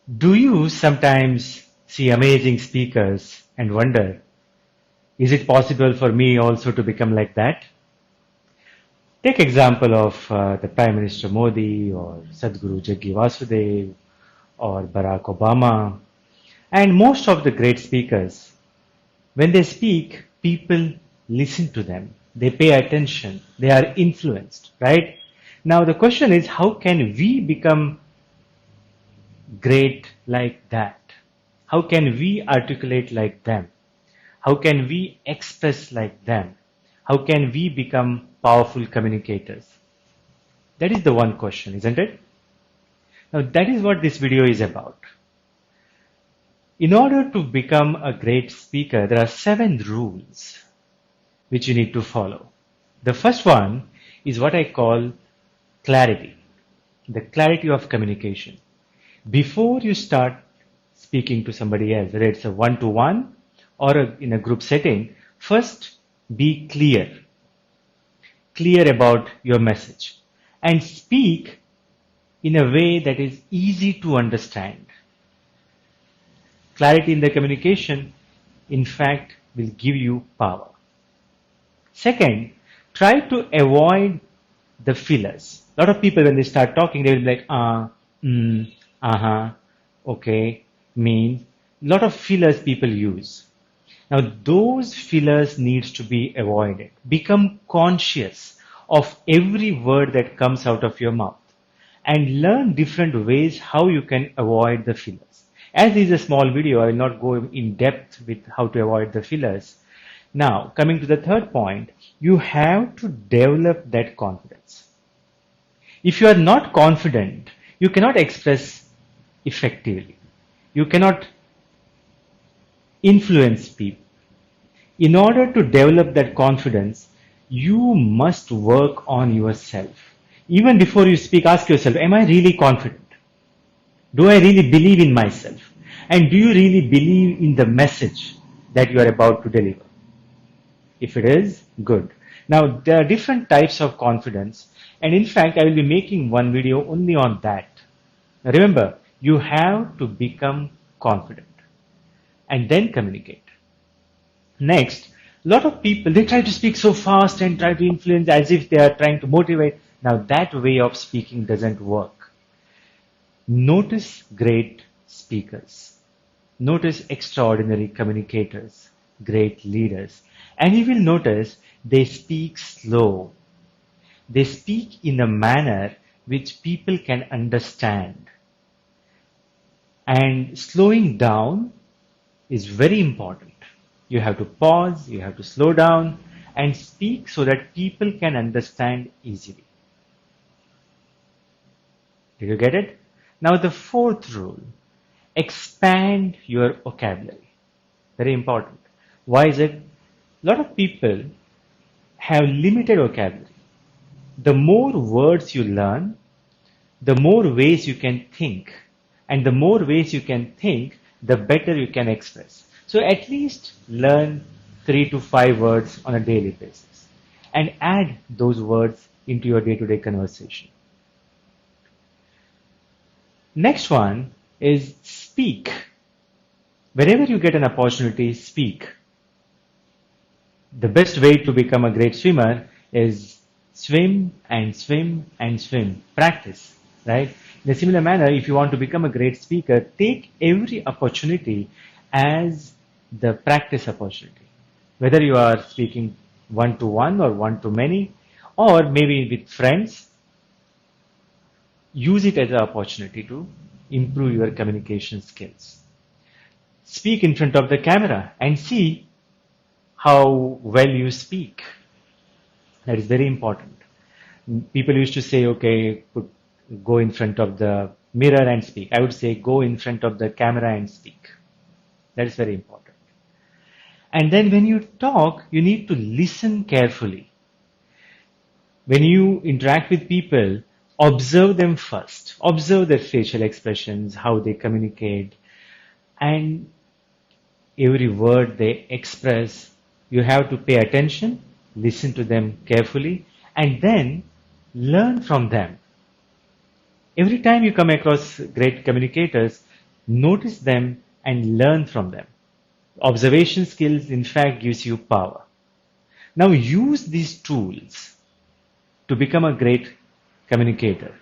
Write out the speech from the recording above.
Do you sometimes see amazing speakers and wonder, is it possible for me also to become like that? Take example of the Prime Minister Modi or Sadhguru Jaggi Vasudev or Barack Obama and most of the great speakers. When they speak, people listen to them. They pay attention. They are influenced, right? Now the question is, how can we become great like that? How can we articulate like them? How can we express like them? How can we become powerful communicators? That is the one question, isn't it? Now that is what this video is about. In order to become a great speaker, there are 7 rules which you need to follow. The first one is what I call clarity, the clarity of communication. Before you start speaking to somebody else, whether it's a one-to-one or in a group setting, first be clear about your message and speak in a way that is easy to understand. Clarity in the communication, in fact, will give you power. Second, try to avoid the fillers. A lot of people, when they start talking, they will be like, okay, means. A lot of fillers people use. Now, those fillers needs to be avoided. Become conscious of every word that comes out of your mouth and learn different ways how you can avoid the fillers. As this is a small video, I will not go in depth with how to avoid the fillers. Now, coming to the third point, you have to develop that confidence. If you are not confident, you cannot express effectively. You cannot influence people. In order to develop that confidence, you must work on yourself. Even before you speak, ask yourself, am I really confident? Do I really believe in myself? And do you really believe in the message that you are about to deliver? If it is, good. Now, there are different types of confidence, and in fact, I will be making one video only on that. Now, remember, you have to become confident and then communicate. Next, a lot of people, they try to speak so fast and try to influence as if they are trying to motivate. Now, that way of speaking doesn't work. Notice great speakers. Notice extraordinary communicators, great leaders. And you will notice they speak slow. They speak in a manner which people can understand. And slowing down is very important. You have to pause, you have to slow down and speak so that people can understand easily. Did you get it? Now the fourth rule, expand your vocabulary. Very important. Why is it? A lot of people have limited vocabulary. The more words you learn, the more ways you can think. And the more ways you can think, the better you can express. So at least learn 3 to 5 words on a daily basis. And add those words into your day-to-day conversation. Next one is speak. Whenever you get an opportunity, speak. The best way to become a great swimmer is swim and swim and swim. Practice, right? In a similar manner, if you want to become a great speaker, take every opportunity as the practice opportunity. Whether you are speaking one-to-one or one-to-many, or maybe with friends, use it as an opportunity to improve your communication skills. Speak in front of the camera and see how well you speak. That is very important. People used to say, okay, go in front of the mirror and speak. I would say go in front of the camera and speak. That is very important. And then when you talk, you need to listen carefully. When you interact with people, observe them first. Observe their facial expressions, how they communicate, and every word they express. You have to pay attention, listen to them carefully, and then learn from them. Every time you come across great communicators, Notice them and learn from them. Observation skills, in fact, gives you power. Now use these tools to become a great communicator.